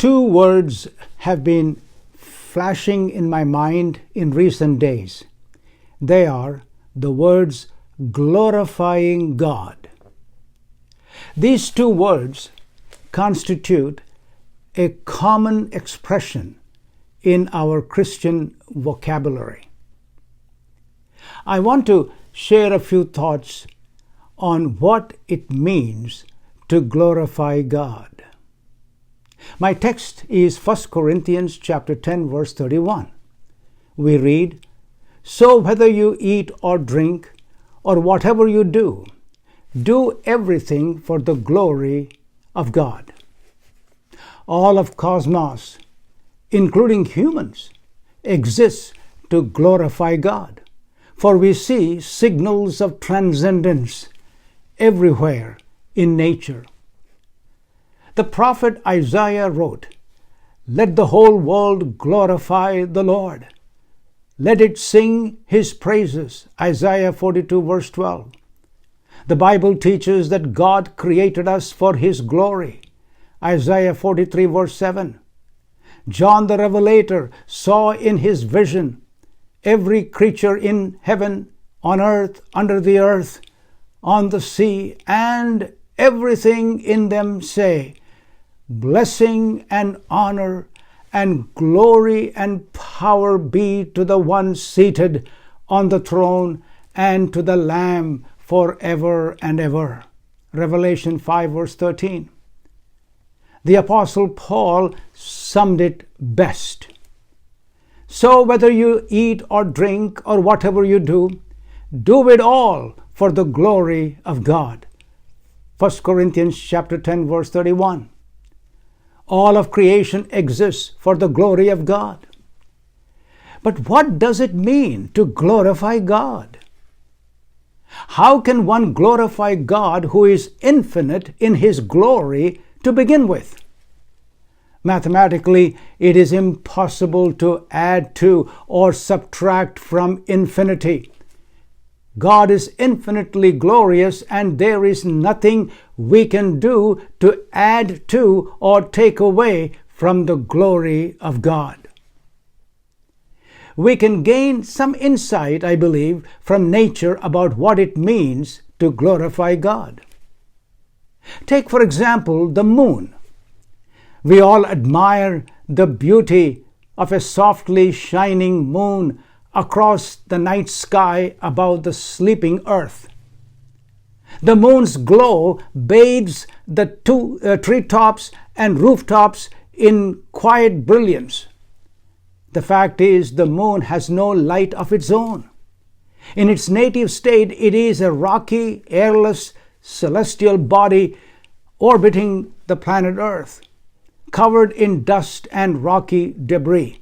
Two words have been flashing in my mind in recent days. They are the words glorifying God. These two words constitute a common expression in our Christian vocabulary. I want to share a few thoughts on what it means to glorify God. My text is 1 Corinthians chapter 10, verse 31. We read, "So whether you eat or drink, or whatever you do, do everything for the glory of God." All of cosmos, including humans, exists to glorify God, for we see signals of transcendence everywhere in nature. The prophet Isaiah wrote, "Let the whole world glorify the Lord. Let it sing his praises." Isaiah 42 verse 12. The Bible teaches that God created us for his glory. Isaiah 43 verse 7. John the Revelator saw in his vision every creature in heaven, on earth, under the earth, on the sea, and everything in them say, "Blessing and honor and glory and power be to the one seated on the throne and to the Lamb forever and ever." Revelation 5 verse 13. The Apostle Paul summed it best. "So whether you eat or drink or whatever you do, do it all for the glory of God." 1 Corinthians chapter 10 verse 31. All of creation exists for the glory of God. But what does it mean to glorify God? How can one glorify God who is infinite in his glory to begin with? Mathematically, it is impossible to add to or subtract from infinity. God is infinitely glorious, and there is nothing we can do to add to or take away from the glory of God. We can gain some insight, I believe, from nature about what it means to glorify God. Take, for example, the moon. We all admire the beauty of a softly shining moon across the night sky above the sleeping earth. The moon's glow bathes the treetops and rooftops in quiet brilliance. The fact is, the moon has no light of its own. In its native state, it is a rocky, airless, celestial body orbiting the planet Earth, covered in dust and rocky debris.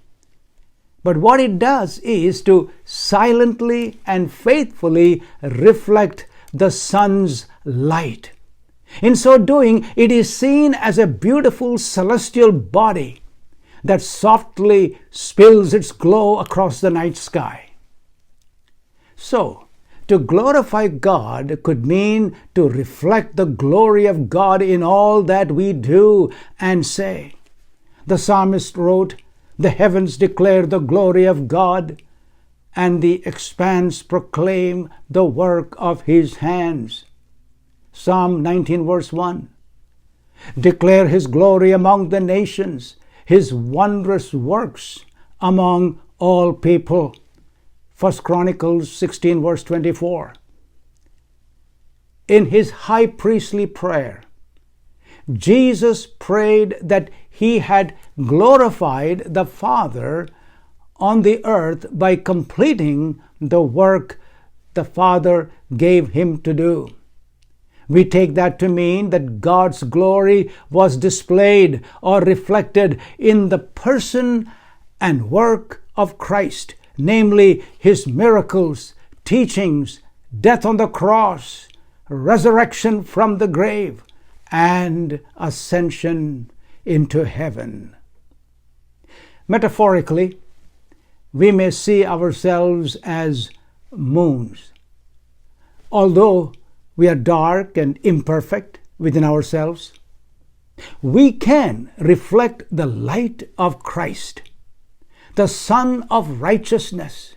But what it does is to silently and faithfully reflect the sun's light. In so doing, it is seen as a beautiful celestial body that softly spills its glow across the night sky. So, to glorify God could mean to reflect the glory of God in all that we do and say. The psalmist wrote, "The heavens declare the glory of God, and the expanse proclaim the work of his hands." Psalm 19 verse 1. "Declare his glory among the nations, his wondrous works among all people." 1 Chronicles 16 verse 24. In his high priestly prayer, Jesus prayed that he had glorified the Father on the earth by completing the work the Father gave him to do. We take that to mean that God's glory was displayed or reflected in the person and work of Christ, namely his miracles, teachings, death on the cross, resurrection from the grave, and ascension into heaven. Metaphorically, we may see ourselves as moons. Although we are dark and imperfect within ourselves, We can reflect the light of Christ, the Son of Righteousness,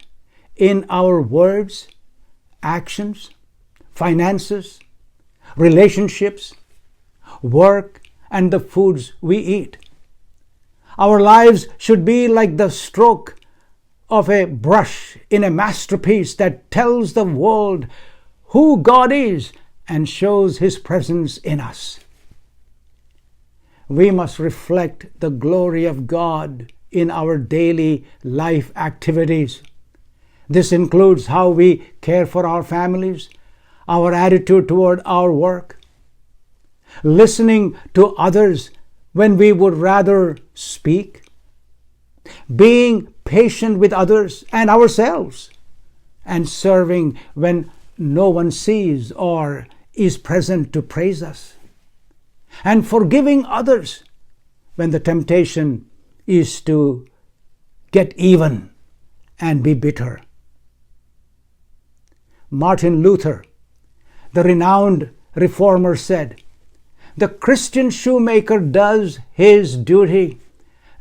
in our words, actions, finances, relationships, work, and the foods we eat. Our lives should be like the stroke of a brush in a masterpiece that tells the world who God is and shows His presence in us. We must reflect the glory of God in our daily life activities. This includes how we care for our families, our attitude toward our work, listening to others when we would rather speak, being patient with others and ourselves, and serving when no one sees or is present to praise us, and forgiving others when the temptation is to get even and be bitter. Martin Luther, the renowned reformer, said, "The Christian shoemaker does his duty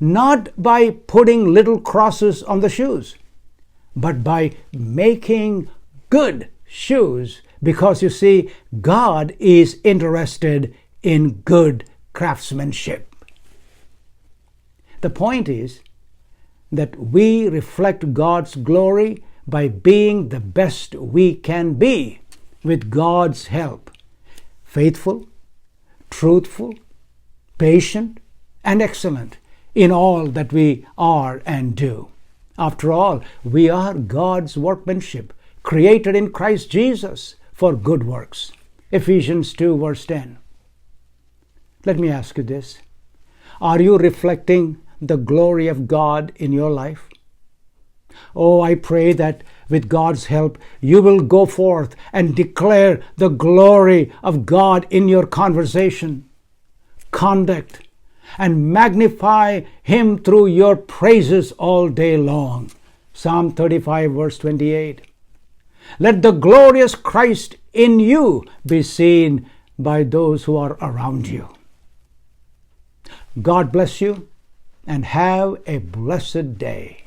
not by putting little crosses on the shoes, but by making good shoes, because you see, God is interested in good craftsmanship." The point is that we reflect God's glory by being the best we can be with God's help, faithful, truthful, patient, and excellent in all that we are and do. After all, we are God's workmanship, created in Christ Jesus for good works. Ephesians 2 verse 10. Let me ask you this. Are you reflecting the glory of God in your life? Oh, I pray that with God's help, you will go forth and declare the glory of God in your conversation, conduct, and magnify Him through your praises all day long. Psalm 35 verse 28. Let the glorious Christ in you be seen by those who are around you. God bless you and have a blessed day.